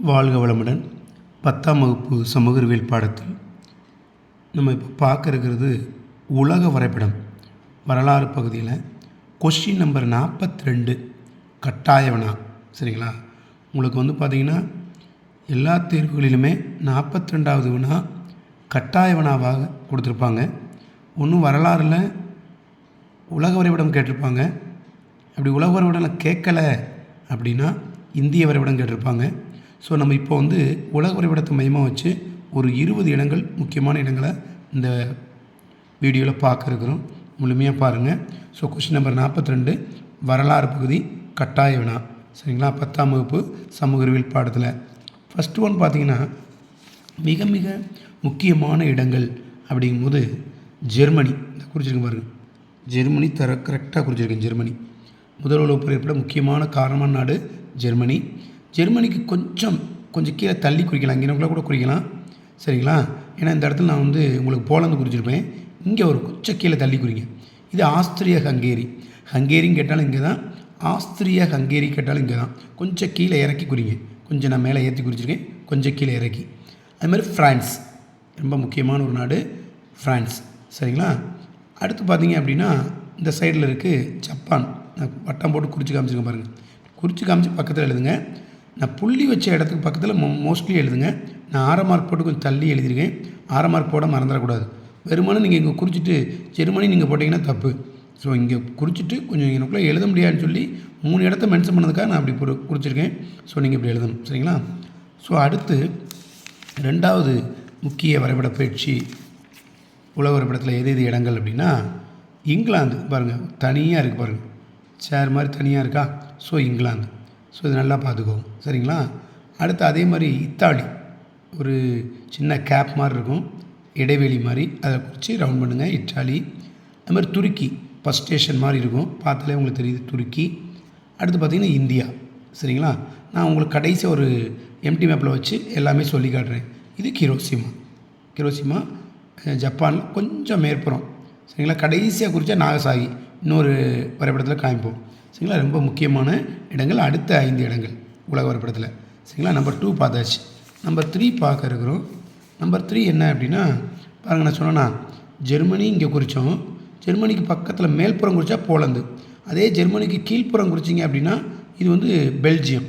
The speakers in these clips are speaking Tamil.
வாழ்க வளமுடன். 10ஆம் வகுப்பு சமூக அறிவியல் பாடத்தில் நம்ம இப்போ பார்க்க இருக்கிறது உலக வரைபடம் வரலாறு பகுதியில் கொஸ்டின் நம்பர் 42 கட்டாய வினா. சரிங்களா? உங்களுக்கு பார்த்திங்கன்னா எல்லா தேர்வுகளிலுமே 42வது வினா கட்டாய வினாவாக கொடுத்துருப்பாங்க. ஒன்றும் வரலாறில் உலக வரைபடம் கேட்டிருப்பாங்க. அப்படி உலக வரைபடம் கேட்கலை அப்படின்னா இந்திய வரைபடம் கேட்டிருப்பாங்க. ஸோ நம்ம இப்போ உலக வரைபடத்தை மையமாக வச்சு ஒரு 20 இடங்கள், முக்கியமான இடங்களை இந்த வீடியோவில் பார்க்க இருக்கிறோம். முழுமையாக பாருங்கள். ஸோ கொஸ்டின் நம்பர் 42 வரலாறு பகுதி கட்டாய வினா. சரிங்களா? 10ஆம் வகுப்பு சமூக அறிவியல் பாடத்தில் ஃபஸ்ட்டு ஒன் பார்த்திங்கன்னா மிக மிக முக்கியமான இடங்கள் அப்படிங்கும்போது ஜெர்மனி. குறிச்சிருக்கேன் பாருங்கள். ஜெர்மனி கரெக்டாக குறிச்சிருக்கேன். ஜெர்மனி முதல் உலகப் போர் ஏற்பட முக்கியமான காரணமான நாடு ஜெர்மனி. ஜெர்மனிக்கு கொஞ்சம் கீழே தள்ளி குறிக்கலாம், இங்கேனக்குள்ளே கூட குறிக்கலாம். சரிங்களா? ஏன்னா இந்த இடத்துல நான் உங்களுக்கு போலந்து குறிச்சிருப்பேன். இங்கே ஒரு கொஞ்சம் கீழே தள்ளி குறிங்க. இது ஆஸ்திரிய ஹங்கேரி. ஹங்கேரின்னு கேட்டாலும் இங்கே தான், ஆஸ்திரிய ஹங்கேரி கேட்டாலும் இங்கே தான். கொஞ்சம் கீழே இறக்கி குறிங்க. கொஞ்சம் நான் மேலே ஏற்றி குறிச்சிருக்கேன், கொஞ்சம் கீழே இறக்கி. அது மாதிரி ஃப்ரான்ஸ் ரொம்ப முக்கியமான ஒரு நாடு ஃப்ரான்ஸ். சரிங்களா? அடுத்து பார்த்தீங்க அப்படின்னா இந்த சைடில் இருக்குது ஜப்பான். நான் வட்டம் போட்டு குறித்து காமிச்சிருக்கேன் பாருங்கள். குறித்து காமிச்சு பக்கத்தில் எழுதுங்க. நான் புள்ளி வச்ச இடத்துக்கு பக்கத்தில் மோஸ்ட்லி எழுதுங்க. நான் 6 மார்க் போட்டு கொஞ்சம் தள்ளி எழுதிருக்கேன். 6 மார்க் போட மறந்துடக்கூடாது. வெறுமனே நீங்கள் இங்கே குறிச்சிட்டு ஜெர்மனி நீங்கள் போட்டிங்கன்னா தப்பு. ஸோ இங்கே குறிச்சிட்டு கொஞ்சம் எனக்குள்ளே எழுத முடியாதுன்னு சொல்லி 3 இடத்த மென்ஷன் பண்ணதுக்காக நான் அப்படி குறிச்சிருக்கேன். ஸோ நீங்கள் இப்படி எழுதணும். சரிங்களா? ஸோ அடுத்து 2வது முக்கிய வரைபட பயிற்சி உலக வரைபடத்தில் எது இடங்கள் அப்படின்னா இங்கிலாந்து. பாருங்கள், தனியாக இருக்குது பாருங்கள், சேர் மாதிரி தனியாக இருக்கா. ஸோ இங்கிலாந்து. ஸோ இது நல்லா பார்த்துக்கோங்க. சரிங்களா? அடுத்து அதே மாதிரி இத்தாலி. ஒரு சின்ன கேப் மாதிரி இருக்கும், இடைவெளி மாதிரி, அதை குறித்து ரவுண்ட் பண்ணுங்கள். இத்தாலி. அது மாதிரி துருக்கி ஃபஸ்ட் ஸ்டேஷன் மாதிரி இருக்கும், பார்த்தாலே உங்களுக்கு தெரியுது துருக்கி. அடுத்து பார்த்திங்கன்னா இந்தியா. சரிங்களா? நான் உங்களுக்கு கடைசியாக ஒரு எம்டி மேப்பில் வச்சு எல்லாமே சொல்லி காட்டுறேன். இது கிரோசிமா ஜப்பானில் கொஞ்சம் மேற்புறம். சரிங்களா? கடைசியாக குறித்தா நாகசாகி இன்னொரு வரைபடத்தில் காமிப்போம். சரிங்களா? ரொம்ப முக்கியமான இடங்கள். அடுத்த 5 இடங்கள் உலக வரைபடத்தில். சரிங்களா? நம்பர் 2 பார்த்தாச்சு. நம்பர் 3 பார்க்க இருக்கிறோம். நம்பர் 3 என்ன அப்படின்னா பாருங்கள், நான் சொன்னேன்னா ஜெர்மனி இங்கே குறித்தோம். ஜெர்மனிக்கு பக்கத்தில் மேல்புறம் குறித்தா போலந்து. அதே ஜெர்மனிக்கு கீழ்ப்புறம் குறிச்சிங்க அப்படின்னா இது பெல்ஜியம்.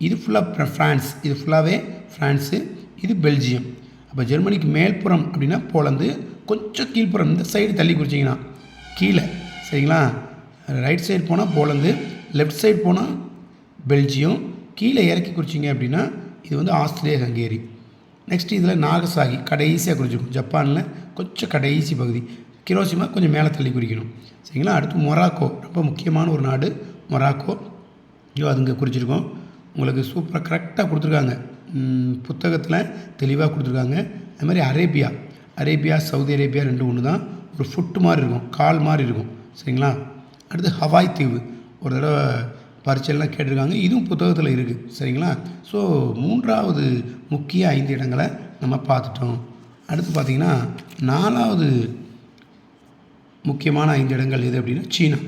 இது ஃபுல்லாக ஃப்ரான்ஸ். இது ஃபுல்லாகவே ஃப்ரான்ஸு. இது பெல்ஜியம். அப்போ ஜெர்மனிக்கு மேல்புறம் அப்படின்னா போலந்து, கொஞ்சம் கீழ்ப்புறம் இந்த சைடு தள்ளி குறிச்சிங்கன்னா கீழே. சரிங்களா? ரைட் சைடு போனால் போலந்து, லெஃப்ட் சைடு போனால் பெல்ஜியம், கீழே இறக்கி குறிச்சிங்க அப்படின்னா இது ஆஸ்திரிய ஹங்கேரி. நெக்ஸ்ட் இதில் நாகசாகி கடைசியாக குறிச்சிருக்கும். ஜப்பானில் கொஞ்சம் கடைசி பகுதி. கிரோசிமா கொஞ்சம் மேலே தள்ளி குறிக்கணும். சரிங்களா? அடுத்து மொராக்கோ. ரொம்ப முக்கியமான ஒரு நாடு மொராக்கோ. அது இங்கே குறிச்சிருக்கோம். உங்களுக்கு சூப்பராக கரெக்டாக கொடுத்துருக்காங்க, புத்தகத்தில் தெளிவாக கொடுத்துருக்காங்க. அது மாதிரி அரேபியா சவுதி அரேபியா 2 ஒன்று தான். ஒரு ஃபுட்டு மாதிரி இருக்கும், கால் மாதிரி இருக்கும். சரிங்களா? அடுத்து ஹவாய் தீவு. ஒரு தடவை பரீட்சையெல்லாம் கேட்டிருக்காங்க, இதுவும் புத்தகத்தில் இருக்குது. சரிங்களா? ஸோ 3வது முக்கிய 5 இடங்களை நம்ம பார்த்துட்டோம். அடுத்து பார்த்திங்கன்னா 4வது முக்கியமான 5 இடங்கள் எது அப்படின்னா சீனா.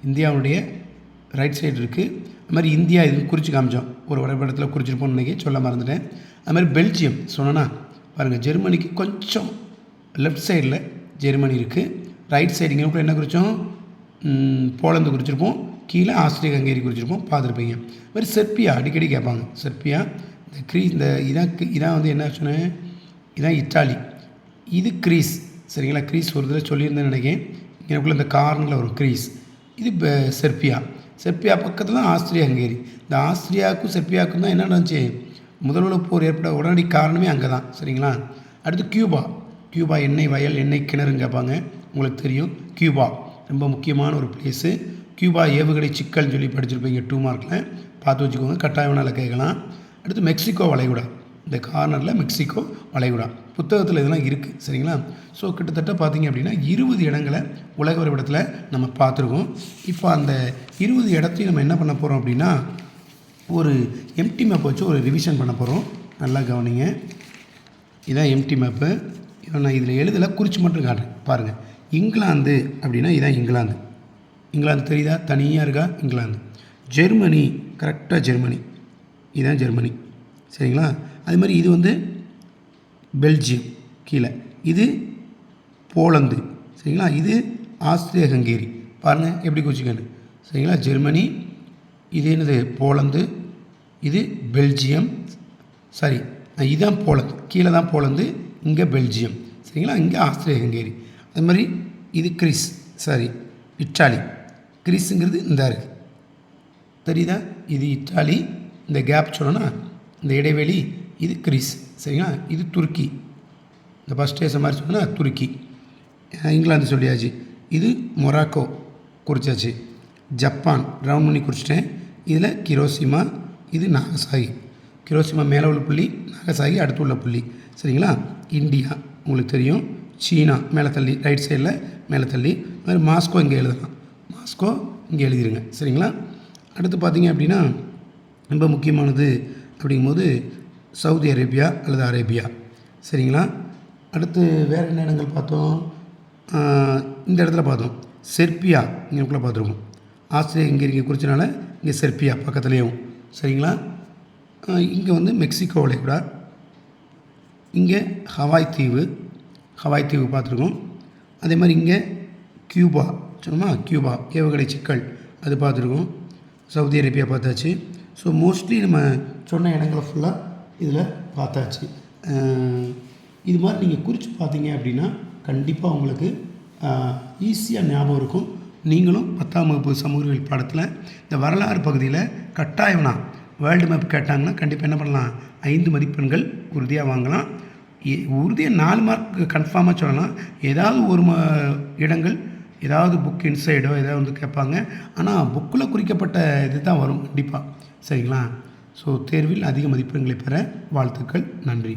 இந்தியாவுடைய ரைட் சைடு இருக்குது. அது மாதிரி இந்தியா இது குறித்து காமிச்சோம், ஒரு வரைபடத்தில் குறிச்சிருப்போம்னு நினைக்க சொல்ல மறந்துட்டேன். அது மாதிரி பெல்ஜியம் சொன்னோன்னா பாருங்கள், ஜெர்மனிக்கு கொஞ்சம் லெஃப்ட் சைடில் ஜெர்மனி இருக்குது. ரைட் சைடு இங்கே என்ன குறித்தோம், போலந்து குறிச்சிருப்போம். கீழே ஆஸ்திரிய ஹங்கேரி குறிச்சிருப்போம், பார்த்துருப்பீங்க. அது மாதிரி செர்பியா அடிக்கடி கேட்பாங்க. செர்பியா இந்த இதான் என்ன சொன்னேன், இதான் இத்தாலி. இது கிரீஸ். சரிங்களா? கிரீஸ் ஒரு தடவை சொல்லியிருந்தேன்னு நினைக்கிறேன். எனக்குள்ளே இந்த கார்னரில் ஒரு கிரீஸ். இது செர்பியா பக்கத்தில் தான் ஆஸ்திரிய ஹங்கேரி. இந்த ஆஸ்திரியாவுக்கும் செர்பியாவுக்கும் தான் என்ன நடந்துச்சு, முதல் உலகப் போர் ஏற்பட உடனடி காரணமே அங்கே தான். சரிங்களா? அடுத்து கியூபா எண்ணெய் வயல், எண்ணெய் கிணறுன்னு கேட்பாங்க. உங்களுக்கு தெரியும் கியூபா ரொம்ப முக்கியமான ஒரு பிளேஸு. கியூபா ஏவுகணை சிக்கல்னு சொல்லி படிச்சிருப்பீங்க 2 மார்க்கில், பார்த்து வச்சுக்கோங்க. கட்டாய வினாவில் கேட்கலாம். அடுத்து மெக்சிகோ வளைகுடா. இந்த கார்னரில் மெக்சிகோ வளைகுடா புத்தகத்தில் இதெல்லாம் இருக்குது. சரிங்களா? ஸோ கிட்டத்தட்ட பார்த்திங்க அப்படின்னா 20 இடங்களை உலக வரைபடத்தில் நம்ம பார்த்துருக்கோம். இப்போ அந்த 20 இடத்தையும் நம்ம என்ன பண்ண போகிறோம் அப்படின்னா ஒரு எம்டி மேப் வச்சு ஒரு ரிவிஷன் பண்ண போகிறோம். நல்லா கவனிங்க. இதான் எம்டி மேப்பு. நான் இதில் எழுதலை, குறித்து மட்டும் காட்டுறேன் பாருங்கள். இங்கிலாந்து அப்படின்னா இதான் இங்கிலாந்து தெரியுதா, தனியாக இருக்கா இங்கிலாந்து. ஜெர்மனி கரெக்டாக ஜெர்மனி, இதுதான் ஜெர்மனி. சரிங்களா. அது மாதிரி இது வந்து பெல்ஜியம் கீழே, இது போலந்து சரிங்களா, இது ஆஸ்திரிய ஹங்கேரி. பாருங்கள் எப்படி குறிச்சிக்கணும் சரிங்களா. ஜெர்மனி, இது என்னது போலந்து, இது பெல்ஜியம், சாரி இதுதான் போலந்து, கீழே தான் போலந்து, இங்கே பெல்ஜியம் சரிங்களா, இங்கே ஆஸ்திரிய ஹங்கேரி. அது மாதிரி இது கிரீஸ், சாரி இட்டாலி. கிரீஸுங்கிறது இந்த இருக்குது தெரியுதா, இது இத்தாலி, இந்த கேப் சொல்லணும்னா இந்த இடைவெளி, இது கிரீஸ் சரிங்களா. இது துருக்கி, இந்த ஃபஸ்ட் டேஸ் மாதிரி சொன்னால் துருக்கி. இங்கிலாந்து சொல்லியாச்சு. இது மொராக்கோ குறிச்சாச்சு. ஜப்பான் ரவுண்ட் பண்ணி குறிச்சிட்டேன். இதில் கிரோசிமா, இது நாகசாகி. கிரோசிமா மேலே உள்ள புள்ளி, நாகசாகி அடுத்து உள்ள புள்ளி சரிங்களா. இந்தியா உங்களுக்கு தெரியும். சீனா மேலே தள்ளி ரைட் சைடில் மேலே தள்ளி. மாதிரி மாஸ்கோ இங்கே எழுதலாம், மாஸ்கோ இங்கே எழுதிருங்க சரிங்களா. அடுத்து பார்த்திங்க அப்படின்னா ரொம்ப முக்கியமானது அப்படிங்கும்போது சவுதி அரேபியா அல்லது அரேபியா சரிங்களா. அடுத்து வேறு என்ன இடங்கள் பார்த்தோம், இந்த இடத்துல பார்த்தோம் செர்பியா, இங்கேக்குள்ளே பார்த்துருக்கோம். ஆஸ்திரேலியா இங்கே குறிச்சனால இங்கே செர்பியா பக்கத்துலேயும் சரிங்களா. இங்கே வந்து மெக்சிகோ வளைகுடா, இங்கே ஹவாய் தீவு, ஹவாய் தீவு பார்த்துருக்கோம். அதே மாதிரி இங்கே கியூபா சொன்னோமா, கியூபா ஏவுகணை சிக்கல் அது பார்த்துருக்கோம். சவுதி அரேபியா பார்த்தாச்சு. ஸோ மோஸ்ட்லி நம்ம சொன்ன இடங்களை ஃபுல்லாக இதில் பார்த்தாச்சு. இது மாதிரி நீங்கள் குறித்து பார்த்தீங்க அப்படின்னா கண்டிப்பாக உங்களுக்கு ஈஸியாக ஞாபகம் இருக்கும். நீங்களும் 10ஆம் வகுப்பு சமூகவியல் பாடத்தில் இந்த வரலாறு பகுதியில் கட்டாயம்னா வேர்ல்டு மேப் கேட்டாங்கன்னா கண்டிப்பாக என்ன பண்ணலாம், 5 மதிப்பெண்கள் உறுதியாக வாங்கலாம். உறுதியாக 4 மார்க் கன்ஃபார்மாக சொல்லலாம். ஏதாவது ஒரு இடங்கள் ஏதாவது புக் இன்சைடோ ஏதாவது வந்து கேட்பாங்க. ஆனால் புக்கில் குறிக்கப்பட்ட இது தான் வரும் கண்டிப்பாக சரிங்களா. ஸோ தேர்வில் அதிக மதிப்பெண்களை பெற வாழ்த்துக்கள். நன்றி.